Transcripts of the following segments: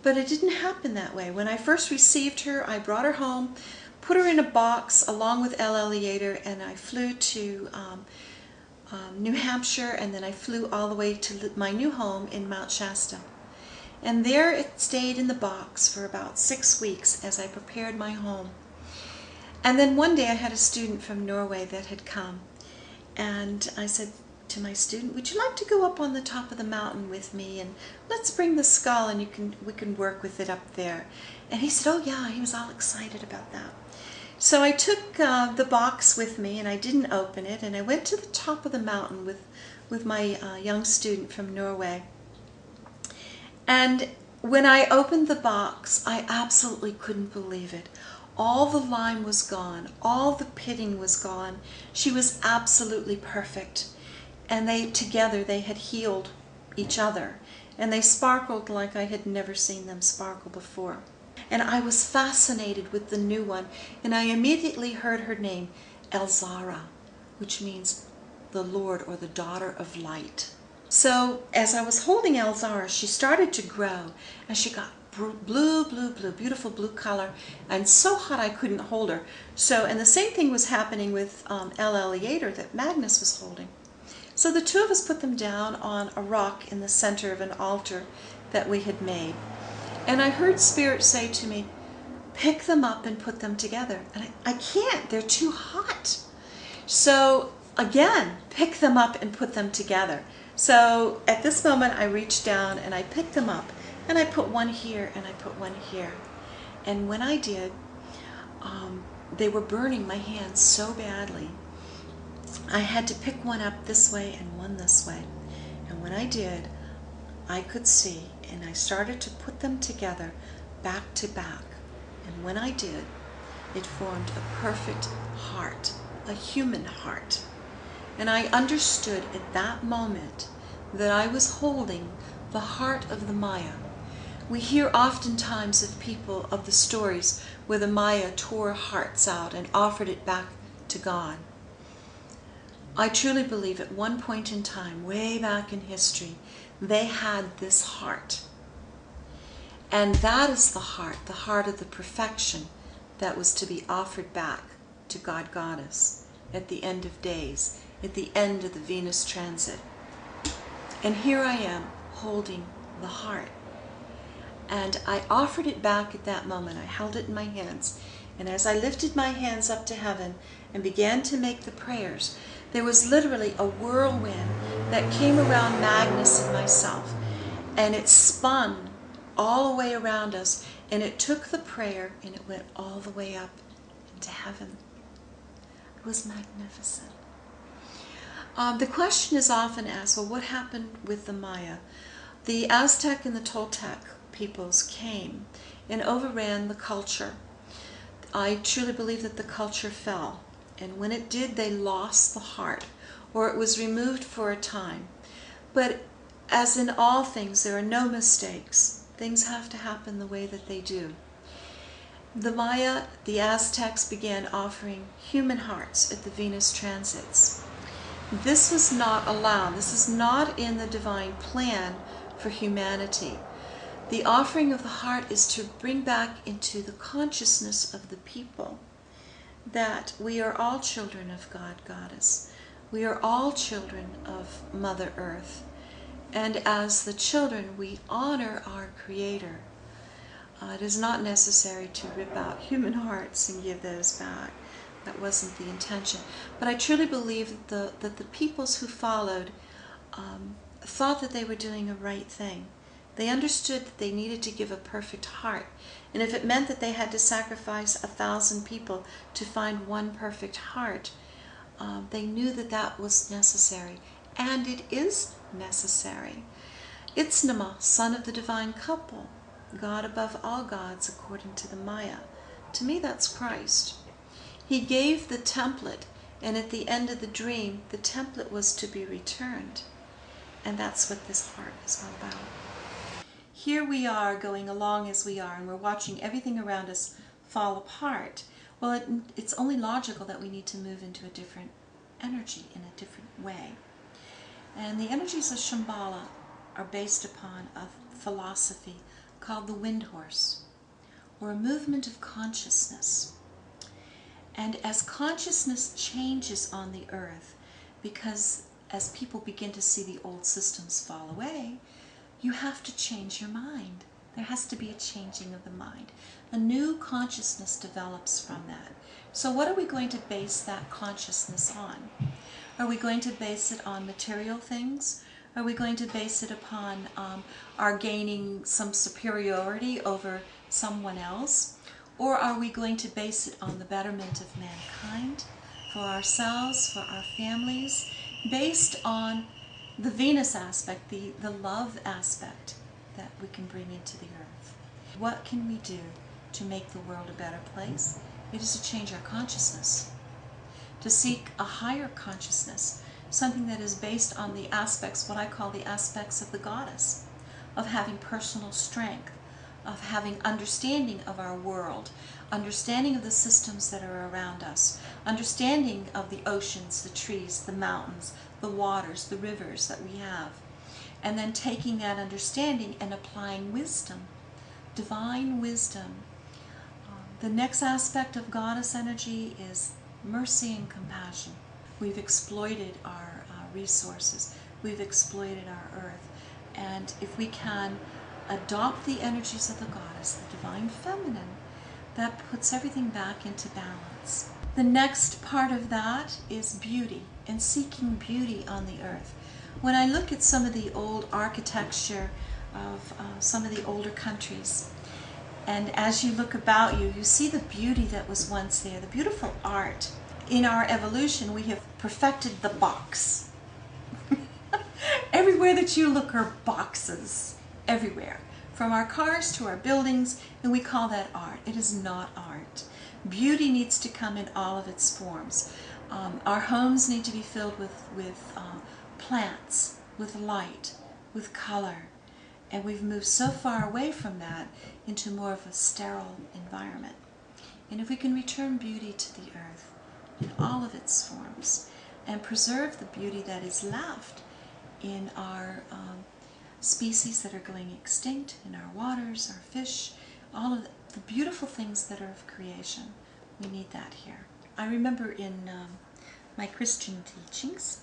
But it didn't happen that way. When I first received her, I brought her home, put her in a box along with El Eleator, and I flew to New Hampshire, and then I flew all the way to my new home in Mount Shasta. And there it stayed in the box for about 6 weeks as I prepared my home. And then one day I had a student from Norway that had come, and I said to my student, would you like to go up on the top of the mountain with me, and let's bring the skull and we can work with it up there. And he said, oh yeah, he was all excited about that. So I took the box with me, and I didn't open it, and I went to the top of the mountain with my young student from Norway. And when I opened the box, I absolutely couldn't believe it. All the lime was gone, all the pitting was gone. She was absolutely perfect. And together they had healed each other, and they sparkled like I had never seen them sparkle before. And I was fascinated with the new one, and I immediately heard her name, Elzara, which means the Lord or the daughter of light. So as I was holding Elzara, she started to grow, and she got blue, beautiful blue color, and so hot I couldn't hold her. So, and the same thing was happening with El Eleator that Magnus was holding. So the two of us put them down on a rock in the center of an altar that we had made. And I heard Spirit say to me, pick them up and put them together. And I can't, they're too hot. So again, pick them up and put them together. So at this moment I reached down and I picked them up, and I put one here and I put one here. And when I did, they were burning my hands so badly. I had to pick one up this way and one this way. And when I did, I could see, and I started to put them together back to back. And when I did, it formed a perfect heart, a human heart. And I understood at that moment that I was holding the heart of the Maya. We hear oftentimes of people, of the stories where the Maya tore hearts out and offered it back to God. I truly believe at one point in time, way back in history, they had this heart. And that is the heart of the perfection that was to be offered back to God Goddess at the end of days, at the end of the Venus transit. And here I am holding the heart. And I offered it back at that moment. I held it in my hands. And as I lifted my hands up to heaven and began to make the prayers, there was literally a whirlwind that came around Magnus and myself. And it spun all the way around us. And it took the prayer and it went all the way up into heaven. It was magnificent. The question is often asked, well, what happened with the Maya? The Aztec and the Toltec peoples came and overran the culture. I truly believe that the culture fell. And when it did, they lost the heart, or it was removed for a time. But as in all things, there are no mistakes. Things have to happen the way that they do. The Maya, the Aztecs, began offering human hearts at the Venus transits. This was not allowed. This is not in the divine plan for humanity. The offering of the heart is to bring back into the consciousness of the people that we are all children of God Goddess. We are all children of Mother Earth. And as the children, we honor our Creator. It is not necessary to rip out human hearts and give those back. That wasn't the intention. But I truly believe that the peoples who followed thought that they were doing a right thing. They understood that they needed to give a perfect heart. And if it meant that they had to sacrifice 1,000 people to find one perfect heart, they knew that that was necessary. And it is necessary. Itznama, son of the divine couple, God above all gods according to the Maya. To me, that's Christ. He gave the template, and at the end of the dream, the template was to be returned. And that's what this heart is all about. Here we are going along as we are, and we're watching everything around us fall apart. Well, it's only logical that we need to move into a different energy in a different way. And the energies of Shambhala are based upon a philosophy called the wind horse, or a movement of consciousness. And as consciousness changes on the earth, because as people begin to see the old systems fall away, you have to change your mind. There has to be a changing of the mind. A new consciousness develops from that. So what are we going to base that consciousness on? Are we going to base it on material things? Are we going to base it upon our gaining some superiority over someone else? Or are we going to base it on the betterment of mankind, for ourselves, for our families, based on the Venus aspect, the love aspect that we can bring into the earth? What can we do to make the world a better place? It is to change our consciousness, to seek a higher consciousness, something that is based on the aspects, what I call the aspects of the goddess, of having personal strength, of having understanding of our world, understanding of the systems that are around us, understanding of the oceans, the trees, the mountains, the waters, the rivers that we have, and then taking that understanding and applying wisdom, divine wisdom. The next aspect of goddess energy is mercy and compassion. We've exploited our resources, we've exploited our earth, and if we can adopt the energies of the goddess, the divine feminine, that puts everything back into balance. The next part of that is beauty, and seeking beauty on the earth. When I look at some of the old architecture of some of the older countries, and as you look about you, you see the beauty that was once there, the beautiful art. In our evolution, we have perfected the box. Everywhere that you look are boxes, everywhere. From our cars to our buildings, and we call that art. It is not art. Beauty needs to come in all of its forms. Our homes need to be filled with plants, with light, with color. And we've moved so far away from that into more of a sterile environment. And if we can return beauty to the earth in all of its forms and preserve the beauty that is left in our species that are going extinct, in our waters, our fish, all of the beautiful things that are of creation, we need that here. I remember in my Christian teachings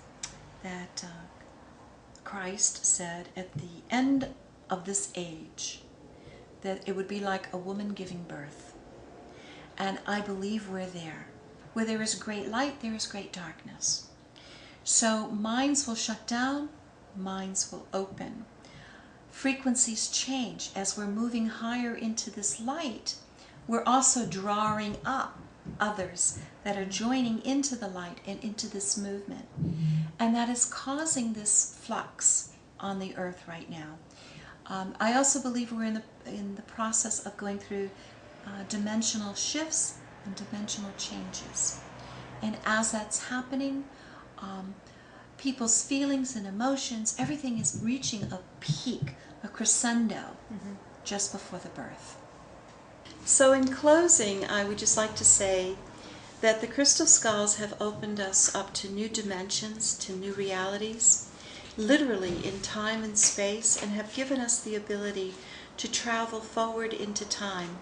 that Christ said at the end of this age that it would be like a woman giving birth. And I believe we're there. Where there is great light, there is great darkness. So minds will shut down, minds will open. Frequencies change. As we're moving higher into this light, we're also drawing up others that are joining into the light and into this movement. And that is causing this flux on the earth right now. I also believe we're in the process of going through dimensional shifts and dimensional changes. And as that's happening, people's feelings and emotions, everything is reaching a peak, a crescendo, just before the birth. So in closing, I would just like to say that the crystal skulls have opened us up to new dimensions, to new realities, literally in time and space, and have given us the ability to travel forward into time,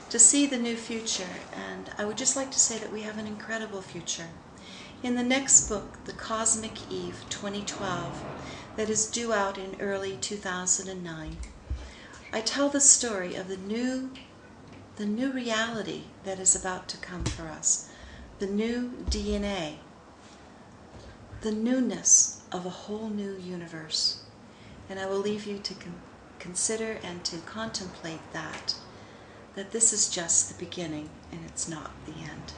to see the new future. And I would just like to say that we have an incredible future. In the next book, The Cosmic Eve 2012, that is due out in early 2009, I tell the story of the new reality that is about to come for us, the new DNA, the newness of a whole new universe. And I will leave you to consider and to contemplate that this is just the beginning and it's not the end.